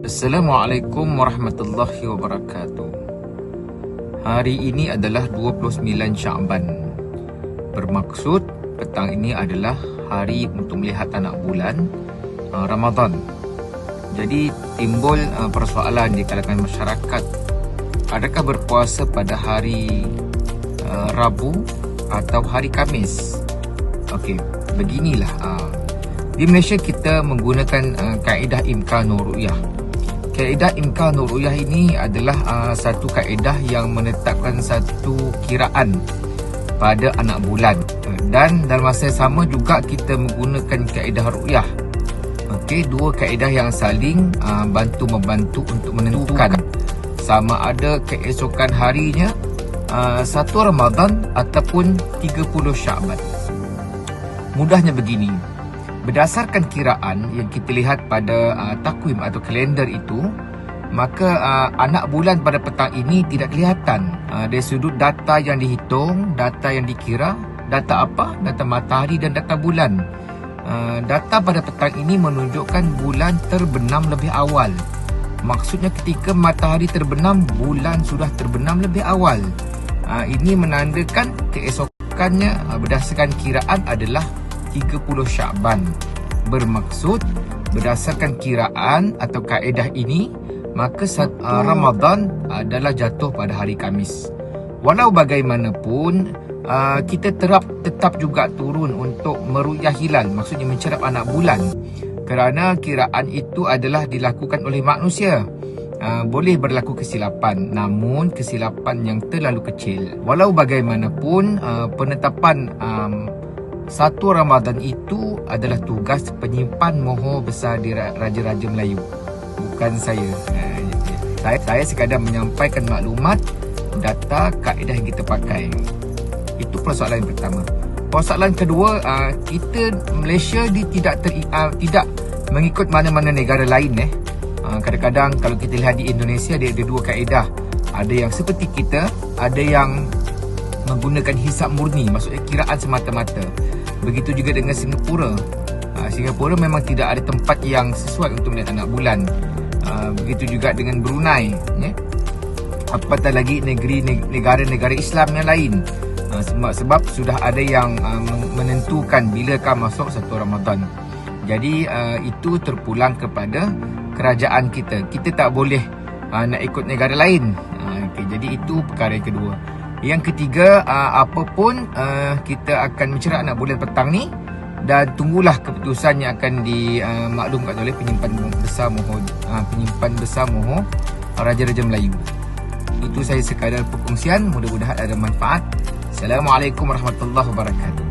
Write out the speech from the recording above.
Assalamualaikum warahmatullahi wabarakatuh. Hari ini adalah 29 Sya'ban. Bermaksud petang ini adalah hari untuk melihat anak bulan Ramadan. Jadi timbul persoalan di kalangan masyarakat, adakah berpuasa pada hari Rabu atau hari Khamis? Okey, beginilah. Di Malaysia kita menggunakan kaedah imkanur ru'yah. Kaedah imkanur ru'yah ini adalah satu kaedah yang menetapkan satu kiraan pada anak bulan, dan dalam masa yang sama juga kita menggunakan kaedah ru'yah. Okey, dua kaedah yang saling bantu-membantu untuk menentukan sama ada keesokan harinya 1 Ramadan ataupun 30 Sya'ban. Mudahnya begini, berdasarkan kiraan yang kita lihat pada takwim atau kalender itu, maka anak bulan pada petang ini tidak kelihatan dari sudut data yang dihitung, data yang dikira. Data apa? Data matahari dan data bulan. Data pada petang ini menunjukkan bulan terbenam lebih awal. Maksudnya ketika matahari terbenam, bulan sudah terbenam lebih awal. Ini menandakan keesokannya berdasarkan kiraan adalah 30 Sya'ban. Bermaksud berdasarkan kiraan atau kaedah ini, maka Ramadan adalah jatuh pada hari Khamis. Walau bagaimanapun, kita tetap juga turun untuk meru'yah hilal, maksudnya mencerap anak bulan, kerana kiraan itu adalah dilakukan oleh manusia. Boleh berlaku kesilapan, namun kesilapan yang terlalu kecil. Walau bagaimanapun, penetapan 1 Ramadan itu adalah tugas penyimpan mohon besar di Raja-Raja Melayu, bukan saya. Saya sekadar menyampaikan maklumat, data, kaedah yang kita pakai. Itu persoalan yang pertama. Persoalan kedua, kita Malaysia tidak mengikut mana-mana negara lain. Kadang-kadang kalau kita lihat di Indonesia, dia ada dua kaedah. Ada yang seperti kita, ada yang menggunakan hisab murni, maksudnya kiraan semata-mata. Begitu juga dengan Singapura. Singapura memang tidak ada tempat yang sesuai untuk melihat anak bulan. Begitu juga dengan Brunei, apatah lagi negara-negara Islam yang lain. Sebab sudah ada yang menentukan bilakah masuk 1 Ramadan. Jadi itu terpulang kepada kerajaan kita. Kita tak boleh nak ikut negara lain. Jadi itu perkara yang kedua. Yang ketiga, apapun kita akan mencerah anak bulan petang ni, dan tunggulah keputusan yang akan dimaklumkan oleh penyimpan besar mohon Raja-Raja Melayu. Itu saya sekadar perkongsian, mudah-mudahan ada manfaat. Assalamualaikum warahmatullahi wabarakatuh.